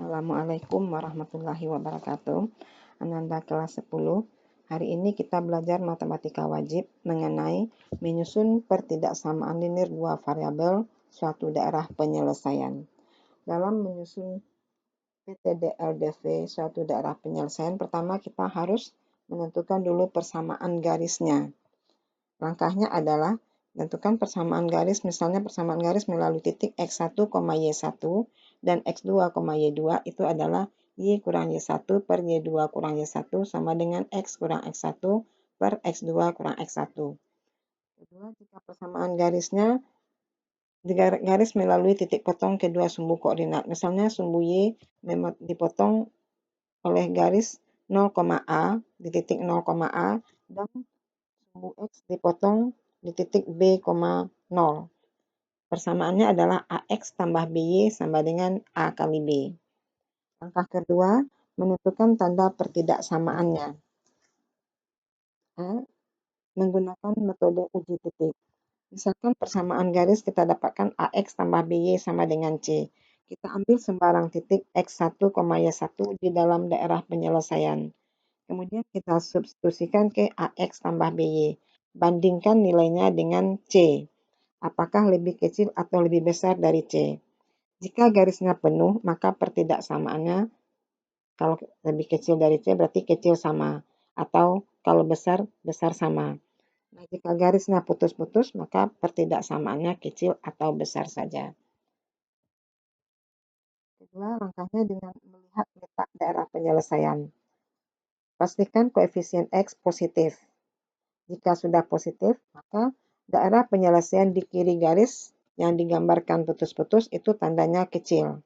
Assalamualaikum warahmatullahi wabarakatuh. Ananda kelas 10. Hari ini kita belajar matematika wajib mengenai menyusun pertidaksamaan linear dua variabel suatu daerah penyelesaian. Dalam menyusun PTDLDV suatu daerah penyelesaian, pertama kita harus menentukan dulu persamaan garisnya. Langkahnya adalah tentukan persamaan garis, misalnya persamaan garis melalui titik X1, Y1 dan X2, Y2 itu adalah Y kurang Y1 per Y2 kurang Y1 sama dengan X kurang X1 per X2 kurang X1. Kedua, jika persamaan garisnya garis melalui titik potong kedua sumbu koordinat. Misalnya sumbu Y dipotong oleh garis 0,A di titik 0,A dan sumbu X dipotong di titik B, 0. Persamaannya adalah AX tambah BY sama dengan A kali B. Langkah kedua, menentukan tanda pertidaksamaannya. Menggunakan metode uji titik. Misalkan persamaan garis kita dapatkan AX tambah BY sama dengan C. Kita ambil sembarang titik X1, Y1 di dalam daerah penyelesaian. Kemudian kita substitusikan ke AX tambah BY. Bandingkan nilainya dengan C. Apakah lebih kecil atau lebih besar dari C? Jika garisnya penuh, maka pertidaksamaannya kalau lebih kecil dari C berarti kecil sama. Atau kalau besar, besar sama. Nah, jika garisnya putus-putus, maka pertidaksamaannya kecil atau besar saja. Kedua, langkahnya dengan melihat letak daerah penyelesaian. Pastikan koefisien X positif. Jika sudah positif, maka daerah penyelesaian di kiri garis yang digambarkan putus-putus itu tandanya kecil.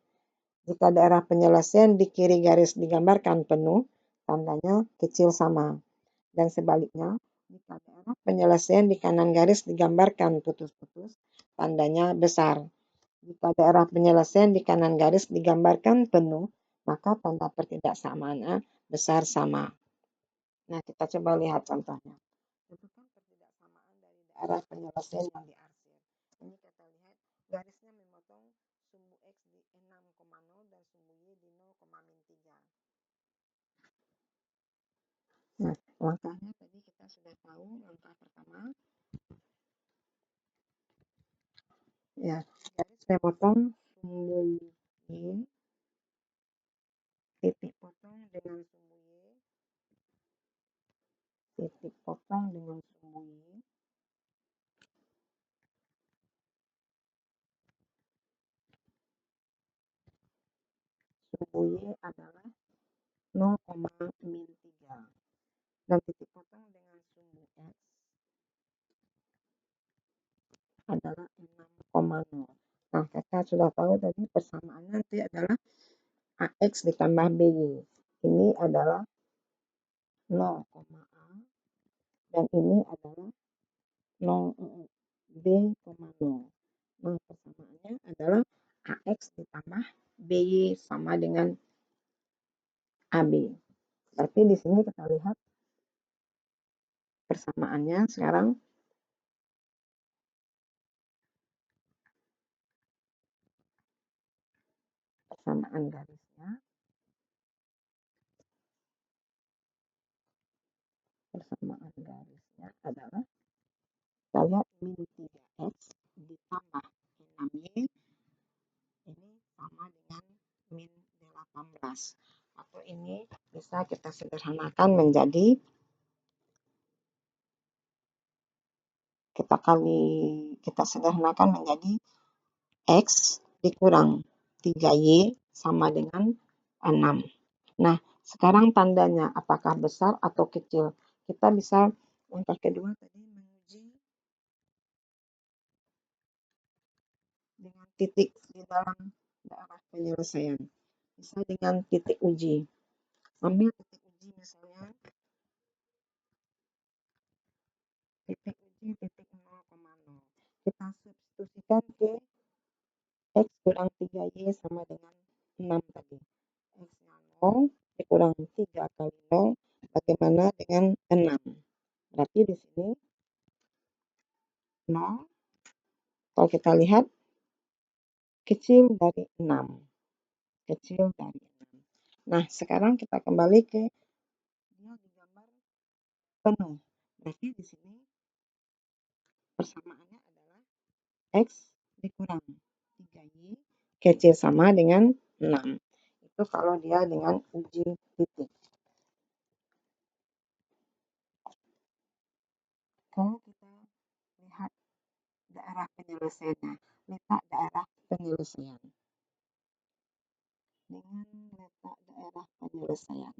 Jika daerah penyelesaian di kiri garis digambarkan penuh, tandanya kecil sama. Dan sebaliknya, jika daerah penyelesaian di kanan garis digambarkan putus-putus, tandanya besar. Jika daerah penyelesaian di kanan garis digambarkan penuh, maka tanda pertidaksamaannya besar sama. Nah, kita coba lihat contohnya. Tentukan pertidaksamaan dari daerah penyelesaian yang diarsir. Ini kita lihat garisnya memotong sumbu X di 6,0 dan sumbu Y di 0,3. Nah, langkahnya tadi kita sudah tahu. Langkah pertama, ya, garis memotong sumbu Y, titik potong dengan sumbu Y, titik potong dengan sumbu Y, sumbu Y adalah 0,3 dan titik potong dengan sumbu X adalah 6,0. Nah, kita sudah tahu tadi persamaannya nanti adalah AX ditambah BY. Ini adalah 0,A dan ini adalah 0 B,0. Nah, persamaannya adalah AX ditambah BY sama dengan AB. Berarti di sini kita lihat persamaannya sekarang. Persamaan garisnya. Persamaan garisnya adalah kita lihat min 3X ditambah 6Y ini sama dengan min 18. Atau ini bisa kita sederhanakan menjadi kita sederhanakan menjadi X dikurang 3Y sama dengan 6. Nah, sekarang tandanya apakah besar atau kecil? Kita bisa langkah kedua tadi menguji dengan titik di dalam daerah penyelesaian. Bisa dengan titik uji. Ambil titik uji misalnya titik uji titik 0,0. Kita substitusikan ke X kurang 3Y sama dengan 6 tadi. X-nya 0 dikurang 3 kali 0, bagaimana dengan 6? Berarti di sini 0, kalau kita lihat kecil dari 6. kecil dari 6. Nah, sekarang kita kembali ke dia digambar penuh. Berarti di sini persamaannya adalah X dikurang 3Y kecil sama dengan 6. Itu kalau dia dengan uji titik. Kalau kita lihat daerah penyelesaiannya, letak daerah penyelesaian. Dengan letak daerah penyelesaian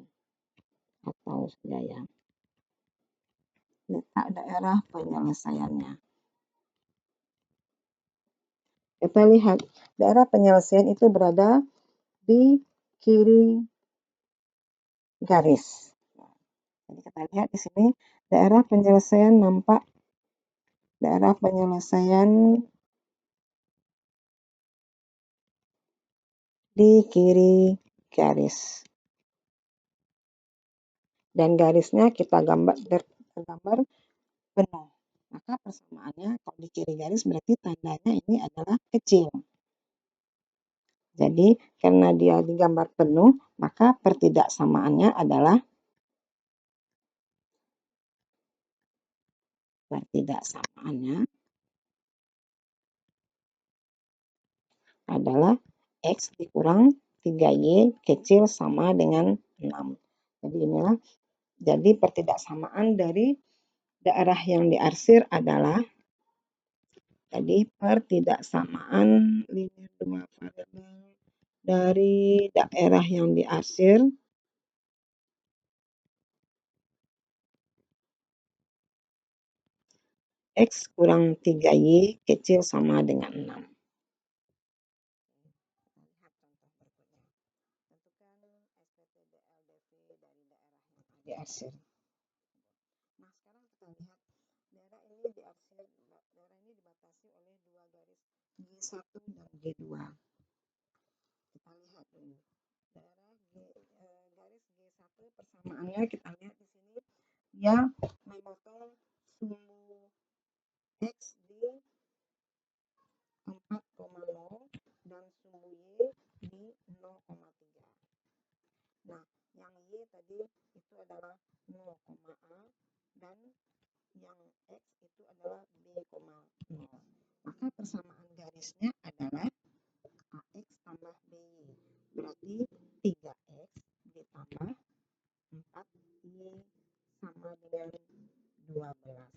atau gaya. Letak daerah penyelesaiannya. Kita lihat daerah penyelesaian itu berada di kiri garis. Jadi kita lihat di sini daerah penyelesaian nampak daerah penyelesaian di kiri garis. Dan garisnya kita gambar penuh. Maka persamaannya kalau di kiri garis berarti tandanya ini adalah kecil. Jadi karena dia digambar penuh, maka pertidaksamaannya adalah X dikurang 3Y kecil sama dengan 6. Jadi inilah jadi pertidaksamaan dari daerah yang diarsir adalah jadi pertidaksamaan linear 2 variabel dari daerah yang diarsir X kurang 3Y kecil sama dengan 6. Lihat contoh berikutnya. Tentukan SPT DLDV dari daerah yang diarsir. Nah, sekarang kita lihat daerah ini diarsir, daerah ini dibatasi oleh dua garis G1 dan G2. Kita lihat dulu. Daerah garis G1 persamaannya kita lihat di sini dia memotong sumbu X di 4,0 dan sumbu Y di 0,3. Nah, yang Y tadi itu adalah 0,A dan yang X itu adalah B,0. Maka persamaan garisnya adalah AX tambah BY. Berarti 3X ditambah 4Y sama dengan 12.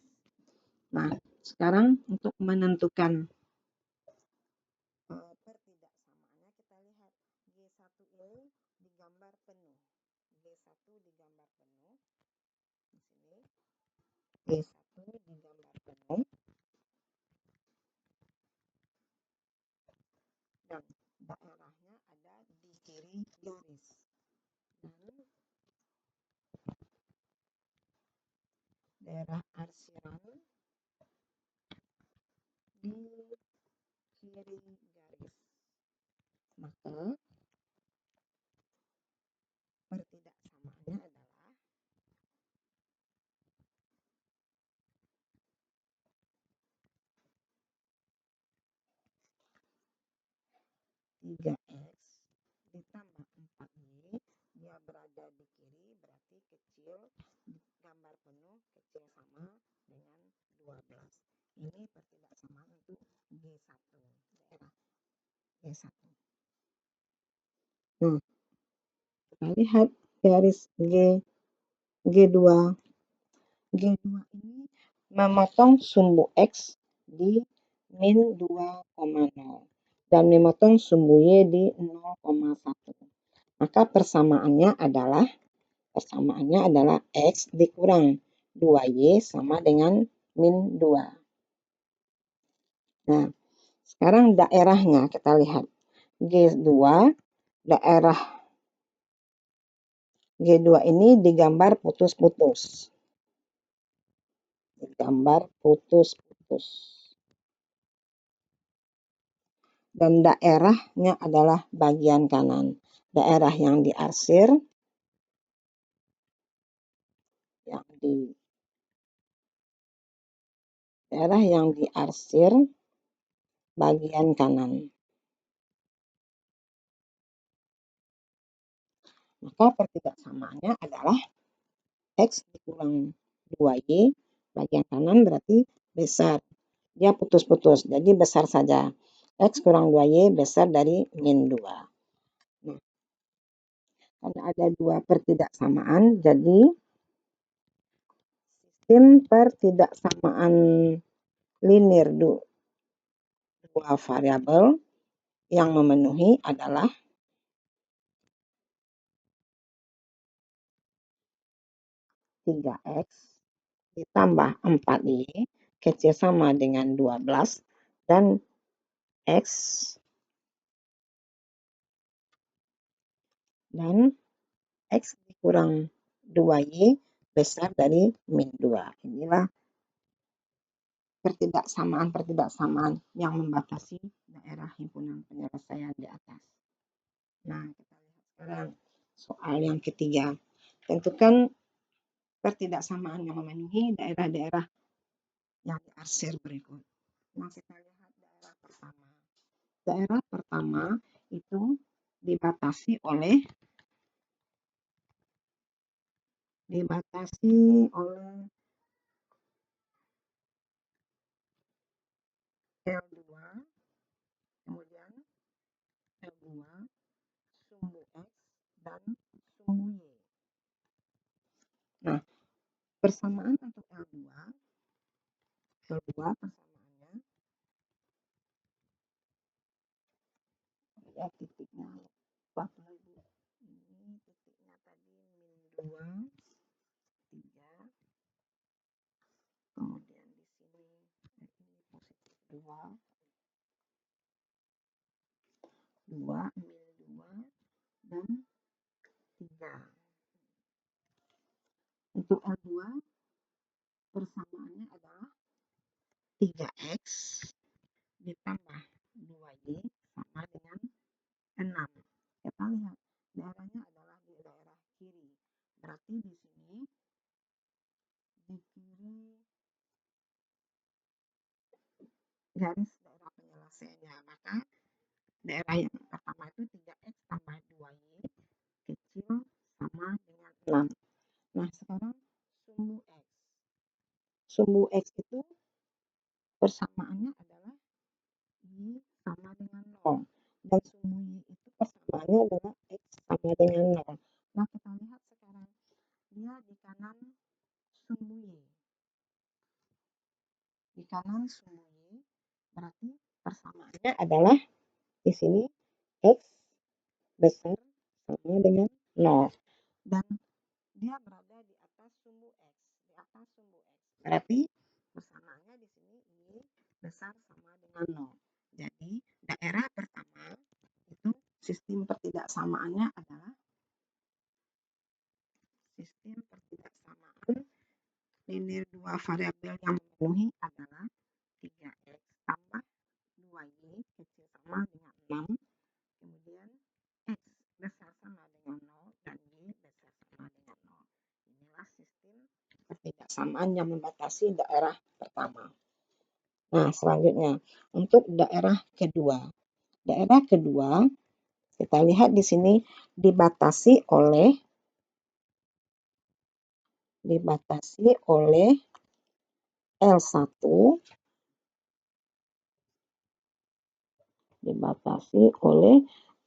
Nah, sekarang untuk menentukan pertidaksamaannya kita lihat G1 ini digambar penuh. G1 digambar penuh. Di sini G1 digambar penuh. Dan daerahnya ada di kiri garis. Dan daerah arsiran di kiri garis. Maka pertidaksamaannya adalah tiga X ditambah 4Y, dia berada di kiri berarti kecil, gambar penuh kecil sama dengan 12. Ini pertidaksamaan untuk G1, daerah G1. Nah, kita lihat garis G2. G2 ini memotong sumbu X di min 2,0 dan memotong sumbu Y di 0,1. Maka persamaannya adalah X dikurang 2Y sama dengan min 2. Nah, sekarang daerahnya kita lihat. G2, daerah G2 ini digambar putus-putus. Dan daerahnya adalah bagian kanan. Daerah yang diarsir bagian kanan. Maka pertidaksamaannya adalah X dikurang 2Y, bagian kanan berarti besar. Dia putus-putus, jadi besar saja. X kurang 2Y besar dari min 2. Nah, karena ada dua pertidaksamaan, jadi sistem pertidaksamaan linear dua variabel yang memenuhi adalah 3X ditambah 4Y kecil sama dengan 12 dan X dan X dikurang 2Y besar dari min 2. Inilah pertidaksamaan-pertidaksamaan yang membatasi daerah himpunan penyelesaian di atas. Nah, kita lihat sekarang soal yang ketiga. Tentukan pertidaksamaan yang memenuhi daerah-daerah yang diarsir berikut. Nah, kita lihat daerah pertama. Daerah pertama itu dibatasi oleh L2, kemudian L2, sumbu X, dan sumbu Y. Nah, persamaan untuk L2 persamaannya, ya titiknya lupa lagi. Ini titiknya tadi min 2, 3, kemudian di sini ini positif 2, 2, min 2, dan 3. Untuk L2 persamaannya adalah 3X ditambah 2Y sama dengan 6. Kita lihat daerahnya adalah di daerah kiri. Berarti di sini di kiri garis daerah penyelesaiannya. Maka daerah yang pertama itu 3X tambah 2Y kecil sama dengan 6. Nah, sekarang sumbu X. Sumbu X itu persamaannya adalah Y sama dengan 0. Dan sumbu Y itu persamaannya adalah X sama dengan 0. Nah, kita lihat sekarang. Dia di kanan sumbu Y. Di kanan sumbu Y, berarti persamaannya adalah di sini X besar sama dengan 0. Dan dia berada di atas sumbu X. Di atas sumbu X. Berarti persamaannya di sini Y besar sama dengan 0. Jadi daerah pertama itu sistem pertidaksamaannya adalah sistem pertidaksamaan linear dua variabel yang memenuhi adalah 3X tambah 2Y kecil sama dengan 6, kemudian X besar sama dengan 0 dan Y besar sama dengan 0. Inilah sistem pertidaksamaan yang membatasi daerah pertama. Nah, selanjutnya untuk daerah kedua. Daerah kedua kita lihat di sini dibatasi oleh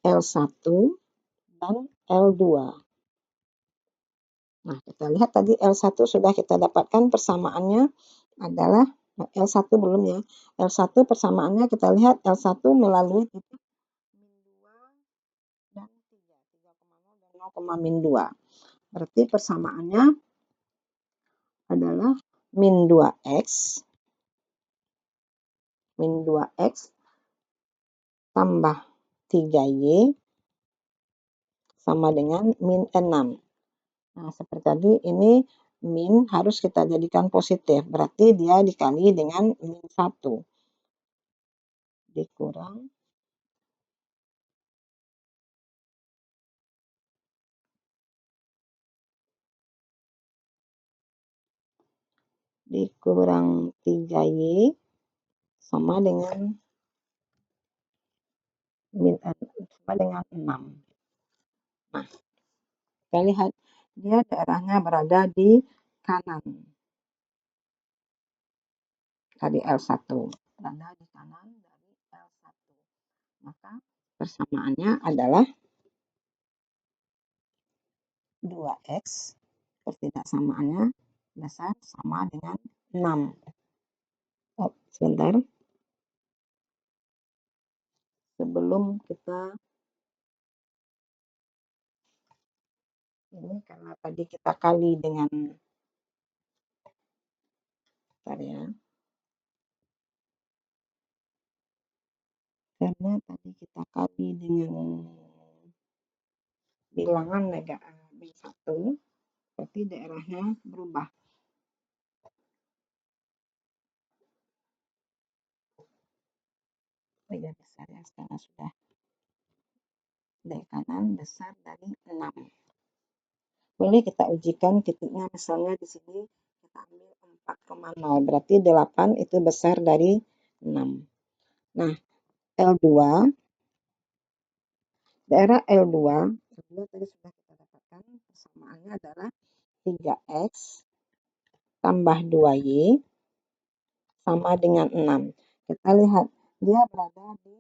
L1 dan L2. Nah, kita lihat tadi L1 sudah kita dapatkan persamaannya adalah L1 belum ya. L1 persamaannya kita lihat L1 melalui titik min 2 dan 3, 3,0 dan 0, min 2. Berarti persamaannya adalah min 2X tambah 3Y sama dengan min 6. Nah, seperti tadi ini min harus kita jadikan positif. Berarti dia dikali dengan min 1. Dikurang 3Y sama dengan min sama dengan 6. Nah, Kita lihat dia daerahnya berada di kanan dari L1. Berada di kanan dari L1. Maka persamaannya adalah 2X, pertidaksamaannya besar sama dengan 6. Oh, sebentar. Sebelum kita ini, karena tadi kita kali dengan ya. Karena tadi kita kali dengan bilangan B1, berarti daerahnya berubah. Oh ya, besar ya, sekarang sudah dari kanan besar dari 6. Boleh kita ujikan titiknya, misalnya di sini kita ambil 4,0, berarti 8 itu besar dari 6. Nah, L2, daerah L2 tadi sudah kita dapatkan, persamaannya adalah 3X tambah 2Y sama dengan 6. Kita lihat, dia berada di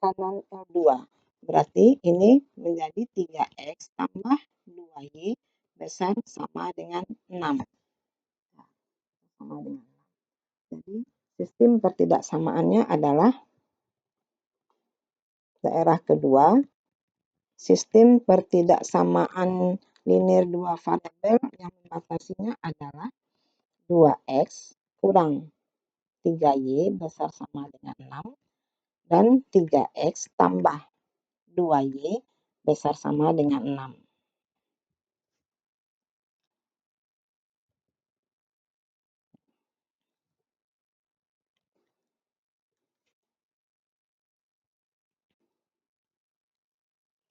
kanan L2. Berarti ini menjadi 3X tambah 2Y besar sama dengan 6. Sama dengan 6. Jadi, sistem pertidaksamaannya adalah daerah kedua, sistem pertidaksamaan linear dua variabel yang membatasinya adalah 2X kurang 3Y besar sama dengan 6 dan 3X tambah 2Y besar sama dengan 6.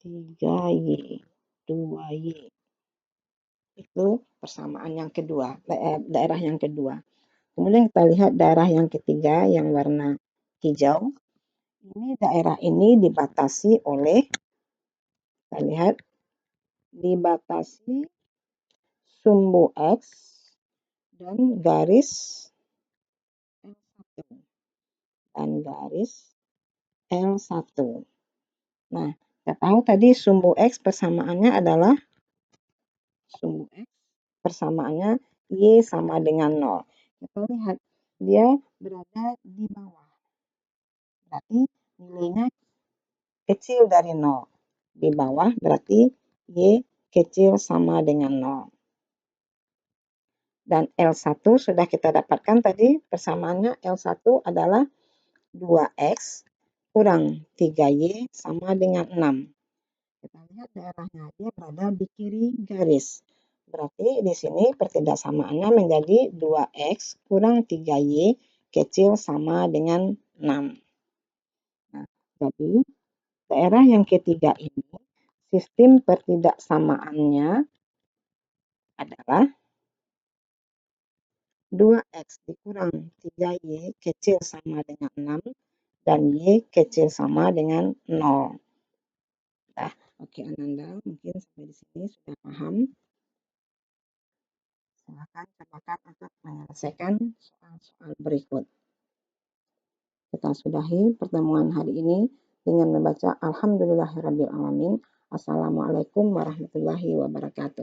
Tiga Y, 2Y. Itu persamaan yang kedua, daerah yang kedua. Kemudian kita lihat daerah yang ketiga yang warna hijau. Ini daerah ini dibatasi oleh, kita lihat, dibatasi sumbu X dan garis L1 dan garis L1. Nah, kita tahu tadi sumbu X persamaannya adalah sumbu X persamaannya Y sama dengan 0. Kita lihat dia berada di bawah. Berarti nilainya kecil dari 0. Di bawah berarti Y kecil sama dengan 0. Dan L1 sudah kita dapatkan tadi, persamaannya L1 adalah 2X kurang 3Y sama dengan 6. Kita lihat daerahnya, dia berada di kiri garis. Berarti di sini pertidaksamaannya menjadi 2X kurang 3Y kecil sama dengan 6. Nah, jadi daerah yang ketiga ini, sistem pertidaksamaannya adalah 2X dikurang 3Y kecil sama dengan 6 dan Y kecil sama dengan 0. Nah, oke Ananda, mungkin sampai di sini sudah paham. Silakan cobakan untuk menyelesaikan soal-soal berikut. Kita sudahi pertemuan hari ini dengan membaca Alhamdulillahirabbil alamin. Assalamualaikum warahmatullahi wabarakatuh.